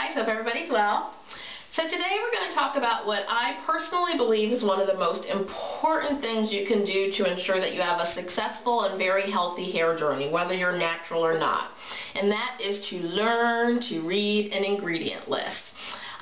guys, hope everybody's well. So today we're going to talk about what I personally believe is one of the most important things you can do to ensure that you have a successful and very healthy hair journey, whether you're natural or not. And that is to learn to read an ingredient list.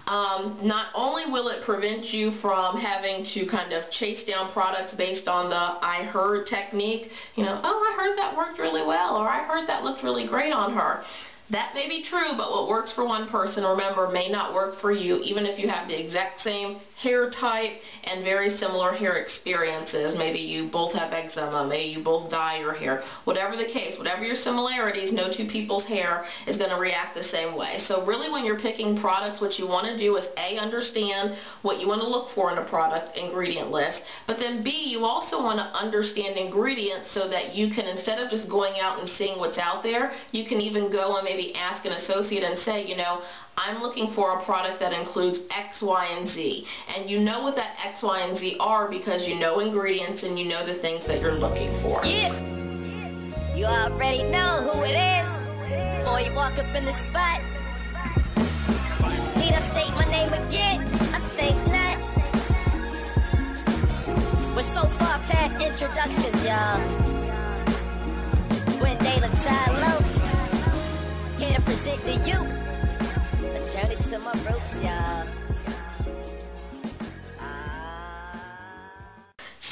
Not only will it prevent you from having to kind of chase down products based on the I heard technique, oh, I heard that worked really well, or I heard that looked really great on her. That may be true, but what works for one person, remember, may not work for you, even if you have the exact same hair type and very similar hair experiences. Maybe you both have eczema, maybe you both dye your hair. Whatever the case, whatever your similarities, no two people's hair is going to react the same way. So really when you're picking products, what you want to do is A, understand what you want to look for in a product ingredient list, but then B, you also want to understand ingredients so that you can, instead of just going out and seeing what's out there, you can even go and maybe ask an associate and say, I'm looking for a product that includes X, Y, and Z. And you know what that X, Y, and Z are because you know ingredients and you know the things that you're looking for. Yeah, you already know who it is. Before you walk up in the spot, need I state my name again? I think not. We're so far past introductions, y'all. When they look low, here to present to you. Turn it to my roots, y'all.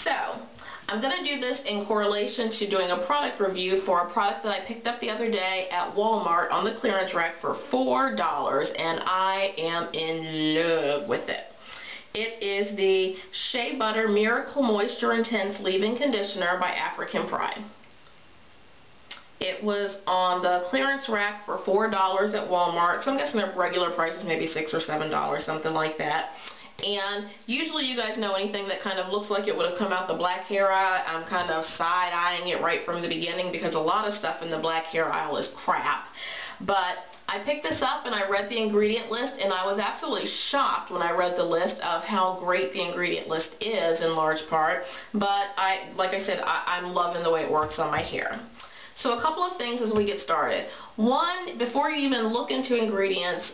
So, I'm going to do this in correlation to doing a product review for a product that I picked up the other day at Walmart on the clearance rack for $4, and I am in love with it. It is the Shea Butter Miracle Moisture Intense Leave-In Conditioner by African Pride. It was on the clearance rack for $4 at Walmart, so I'm guessing their regular price is maybe $6 or $7, something like that. And usually you guys know anything that kind of looks like it would have come out the black hair aisle, I'm kind of side-eyeing it right from the beginning because a lot of stuff in the black hair aisle is crap. But I picked this up and I read the ingredient list, and I was absolutely shocked when I read the list of how great the ingredient list is in large part. But like I said, I'm loving the way it works on my hair. So a couple of things as we get started. One, before you even look into ingredients,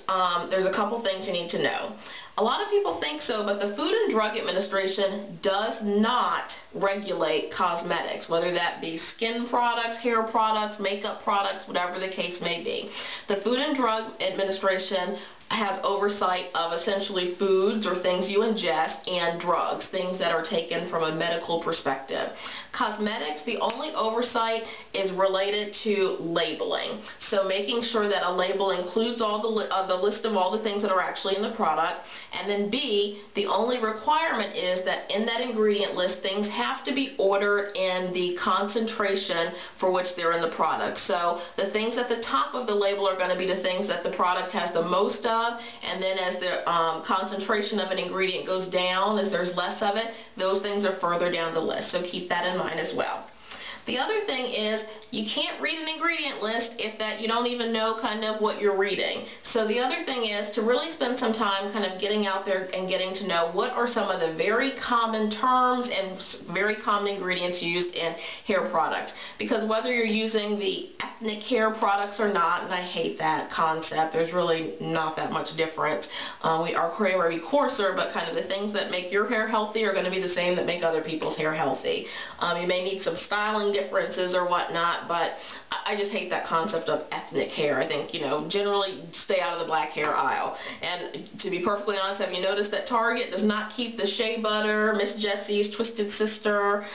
there's a couple things you need to know. A lot of people think so, but the Food and Drug Administration does not regulate cosmetics, whether that be skin products, hair products, makeup products, whatever the case may be. The Food and Drug Administration has oversight of essentially foods or things you ingest and drugs, things that are taken from a medical perspective. Cosmetics, the only oversight is related to labeling. So making sure that a label includes all the list of all the things that are actually in the product. And then B, the only requirement is that in that ingredient list, things have to be ordered in the concentration for which they're in the product. So the things at the top of the label are going to be the things that the product has the most of, and then as the concentration of an ingredient goes down, as there's less of it, those things are further down the list. So keep that in mind as well. The other thing is you can't read an ingredient list if that you don't even know kind of what you're reading. So the other thing is to really spend some time kind of getting out there and getting to know what are some of the very common terms and very common ingredients used in hair products. Because whether you're using the ethnic hair products or not, and I hate that concept, there's really not that much difference. Our hair may be coarser, but kind of the things that make your hair healthy are going to be the same that make other people's hair healthy. You may need some styling differences or whatnot, but I just hate that concept of ethnic hair. I think, generally stay out of the black hair aisle. And to be perfectly honest, have you noticed that Target does not keep the Shea Butter, Miss Jessie's Twisted Sister,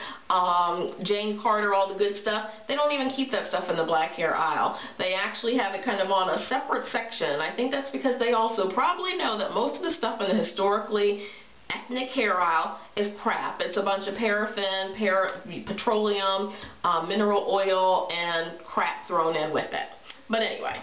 Jane Carter, all the good stuff? They don't even keep that stuff in the black hair aisle. They actually have it kind of on a separate section. I think that's because they also probably know that most of the stuff in the historically ethnic hair aisle is crap. It's a bunch of paraffin, petroleum, mineral oil, and crap thrown in with it. But anyway,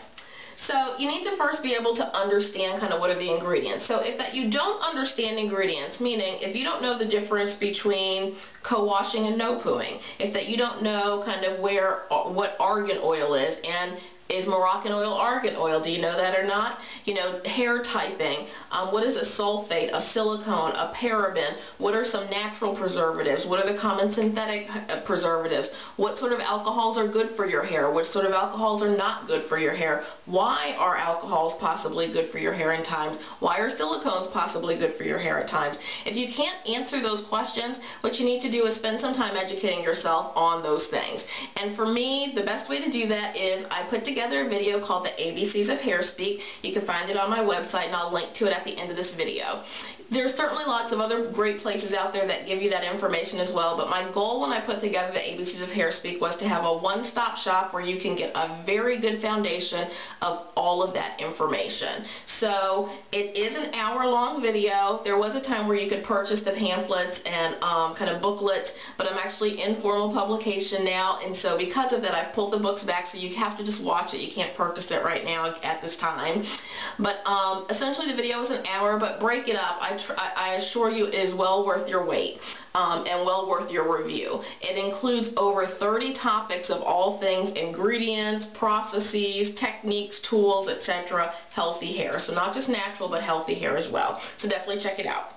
so you need to first be able to understand kind of what are the ingredients. So if that you don't understand ingredients, meaning if you don't know the difference between co-washing and no pooing, if that you don't know kind of what argan oil is, and Is Moroccan oil argan oil? Do you know that or not? You know, hair typing. What is a sulfate, a silicone, a paraben? What are some natural preservatives? What are the common synthetic preservatives? What sort of alcohols are good for your hair? What sort of alcohols are not good for your hair? Why are alcohols possibly good for your hair in times? Why are silicones possibly good for your hair at times? If you can't answer those questions, what you need to do is spend some time educating yourself on those things. And for me, the best way to do that is I put together a video called The ABCs of Hair Speak. You can find it on my website, and I'll link to it at the end of this video. There's certainly lots of other great places out there that give you that information as well, but my goal when I put together the ABCs of Hair Speak was to have a one-stop shop where you can get a very good foundation of all of that information. So it is an hour-long video. There was a time where you could purchase the pamphlets and kind of booklets, but I'm actually in formal publication now, and so because of that I've pulled the books back, so you have to just watch it. You can't purchase it right now at this time. But essentially the video is an hour, but break it up. I assure you it is well worth your wait and well worth your review. It includes over 30 topics of all things ingredients, processes, techniques, tools, etc. healthy hair. So not just natural, but healthy hair as well. So definitely check it out.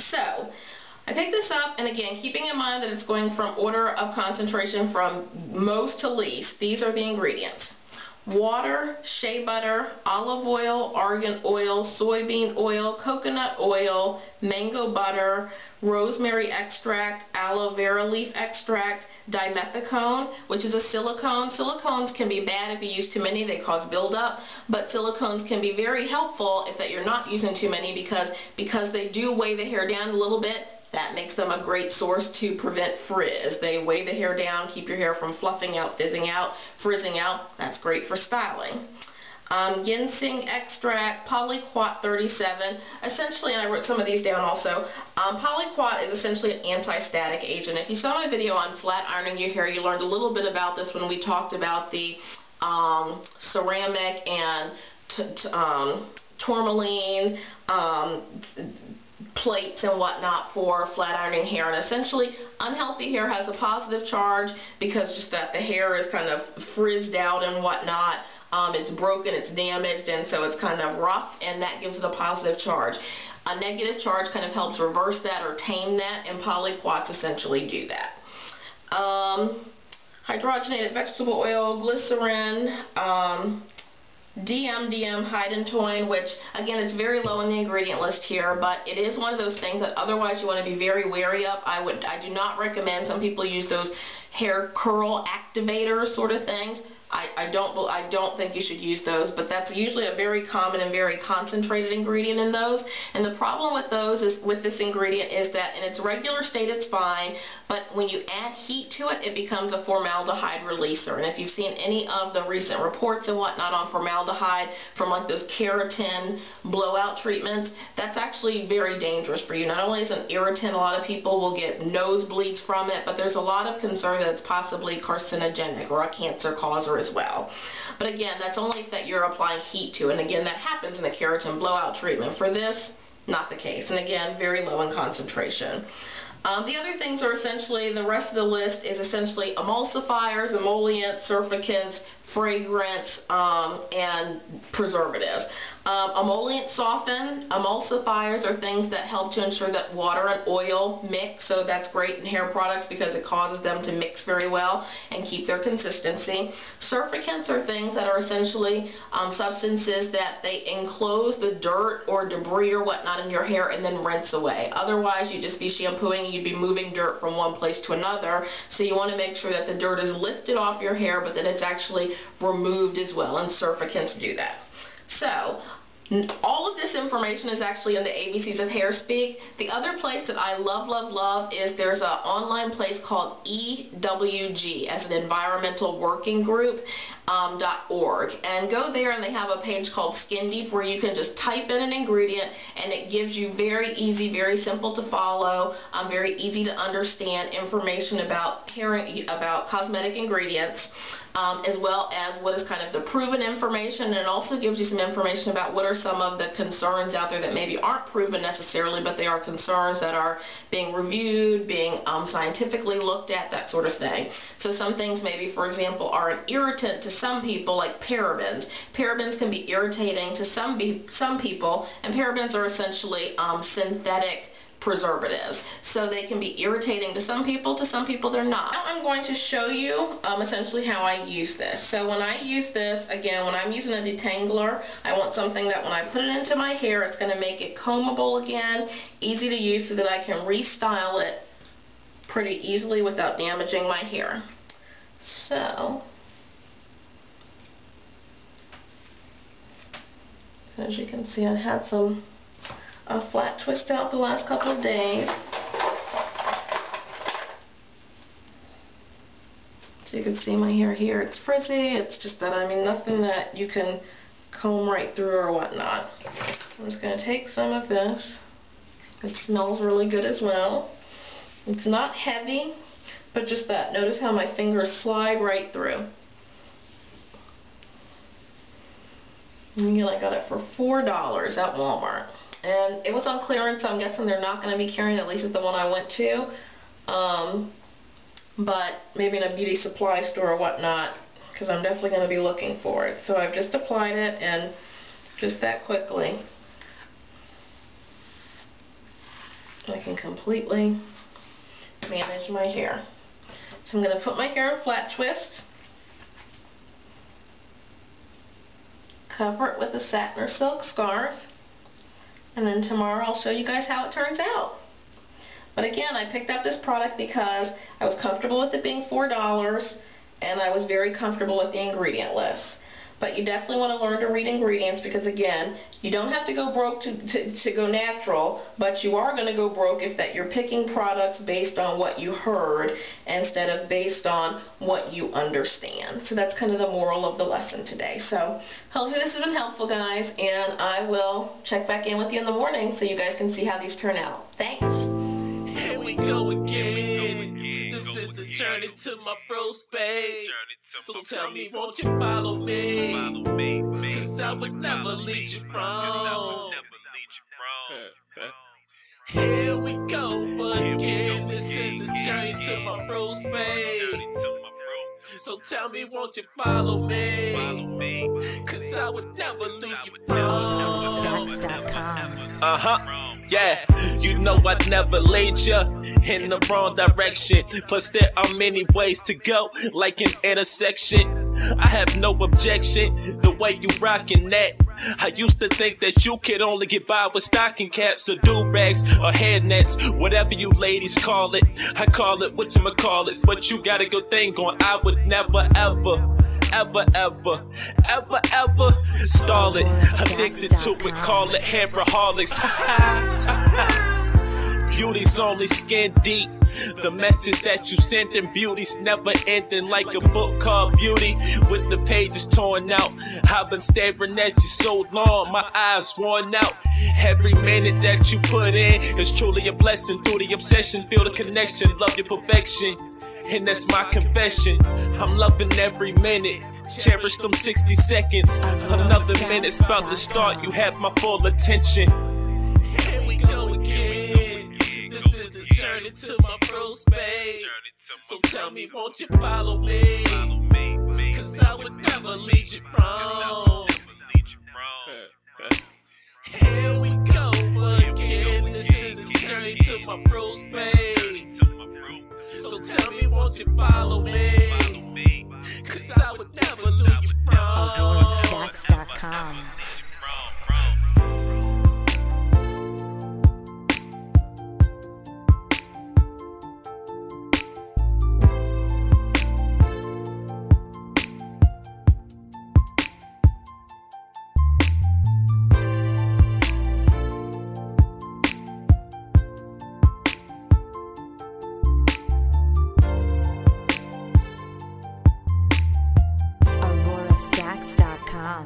So I picked this up, and again, keeping in mind that it's going from order of concentration from most to least, these are the ingredients. Water, shea butter, olive oil, argan oil, soybean oil, coconut oil, mango butter, rosemary extract, aloe vera leaf extract, dimethicone, which is a silicone. Silicones can be bad if you use too many. They cause buildup, but silicones can be very helpful if that you're not using too many because they do weigh the hair down a little bit. That makes them a great source to prevent frizz. They weigh the hair down, keep your hair from fluffing out, fizzing out, frizzing out. That's great for styling. Ginseng extract, polyquat 37. Essentially, and I wrote some of these down also, polyquat is essentially an anti-static agent. If you saw my video on flat ironing your hair, you learned a little bit about this when we talked about the ceramic and tourmaline, plates and whatnot for flat ironing hair. And essentially, unhealthy hair has a positive charge because just that the hair is kind of frizzed out and whatnot. It's broken, it's damaged, and so it's kind of rough, and that gives it a positive charge. A negative charge kind of helps reverse that or tame that, and polyquats essentially do that. Hydrogenated vegetable oil, glycerin, DM Hydantoin, which again it's very low on the ingredient list here, but it is one of those things that otherwise you want to be very wary of. I do not recommend. Some people use those hair curl activators sort of things. I don't think you should use those, but that's usually a very common and very concentrated ingredient in those. And the problem with those is with this ingredient is that in its regular state it's fine, but when you add heat to it, it becomes a formaldehyde releaser. And if you've seen any of the recent reports and whatnot on formaldehyde from like those keratin blowout treatments, that's actually very dangerous for you. Not only is it an irritant, a lot of people will get nosebleeds from it, but there's a lot of concern that it's possibly carcinogenic or a cancer causer as well. But again, that's only if that you're applying heat to, and again that happens in the keratin blowout treatment. For this, not the case, and again very low in concentration. The other things are essentially, the rest of the list is essentially emulsifiers, emollients, surfactants, fragrance, and preservatives. Emollients soften. Emulsifiers are things that help to ensure that water and oil mix, so that's great in hair products because it causes them to mix very well and keep their consistency. Surfactants are things that are essentially substances that they enclose the dirt or debris or whatnot in your hair and then rinse away. Otherwise, you'd just be shampooing, you'd be moving dirt from one place to another, so you want to make sure that the dirt is lifted off your hair, but that it's actually removed as well, and surfactants do that. So, all of this information is actually in the ABCs of Hair Speak. The other place that I love is there's an online place called EWG, as an environmental working group, .org, and go there and they have a page called Skin Deep where you can just type in an ingredient and it gives you very easy, very simple to follow, very easy to understand information about cosmetic ingredients. as well as what is kind of the proven information, and it also gives you some information about what are some of the concerns out there that maybe aren't proven necessarily, but they are concerns that are being reviewed, being scientifically looked at, that sort of thing. So some things maybe, for example, are an irritant to some people, like parabens. Parabens can be irritating to some people, and parabens are essentially synthetic preservatives. So they can be irritating to some people they're not. Now I'm going to show you essentially how I use this. So when I use this, again, when I'm using a detangler, I want something that when I put it into my hair, it's going to make it combable again, easy to use so that I can restyle it pretty easily without damaging my hair. So as you can see, I had some flat twist out the last couple of days. So you can see my hair here, it's frizzy. It's just that, I mean, nothing that you can comb right through or whatnot. I'm just going to take some of this. It smells really good as well. It's not heavy, but just that. Notice how my fingers slide right through. And again, I got it for $4 at Walmart. And it was on clearance, so I'm guessing they're not going to be carrying it, at least at the one I went to. But maybe in a beauty supply store or whatnot, because I'm definitely going to be looking for it. So I've just applied it, and just that quickly, I can completely manage my hair. So I'm going to put my hair in flat twists, cover it with a satin or silk scarf, and then tomorrow I'll show you guys how it turns out. But again, I picked up this product because I was comfortable with it being $4, and I was very comfortable with the ingredient list. But you definitely want to learn to read ingredients, because again, you don't have to go broke to go natural, but you are going to go broke if that you're picking products based on what you heard instead of based on what you understand. So that's kind of the moral of the lesson today. So hopefully this has been helpful, guys, and I will check back in with you in the morning so you guys can see how these turn out. Thanks. Here we go again. This is the journey to my fro space. So tell me, won't you follow me? Cause I would never lead you wrong. Here we go again. This is the journey to my fro space. So tell me, won't you follow me? Cause I would never lead you wrong. Yeah, you know I'd never lead ya in the wrong direction. Plus there are many ways to go, like an intersection. I have no objection, the way you rockin' that. I used to think that you could only get by with stocking caps or do-rags or head nets, whatever you ladies call it. I call it whatchamacallits, but you got a good thing going. I would never ever stall it. Addicted to it, call it hairaholics. Beauty's only skin deep. The message that you send in beauty's never ending, like a book called Beauty with the pages torn out. I've been staring at you so long, my eyes worn out. Every minute that you put in is truly a blessing. Through the obsession, feel the connection, love your perfection. And that's my confession. I'm loving every minute. Cherish them 60 seconds. Another minute's about to start. You have my full attention. Here we go again. This is the journey to my fro space. So tell me, won't you follow me? Cause I would never lead you wrong. Here we go again. This is the journey to my fro space. So tell me, won't you follow me? Cause I would never leave you wrong. AuroraStacks.com. AuroraStacks.com.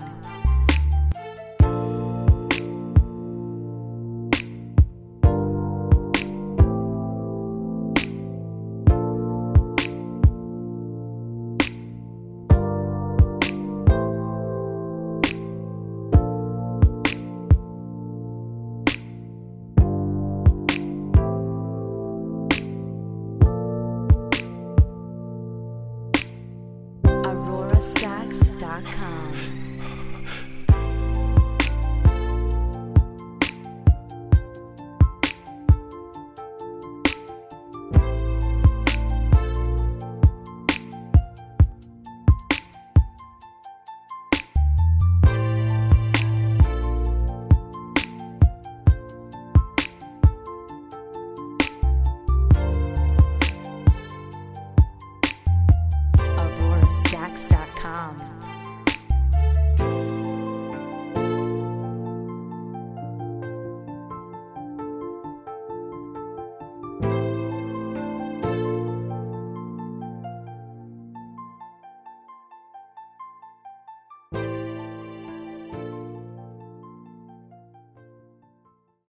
SheaModeProductions.com.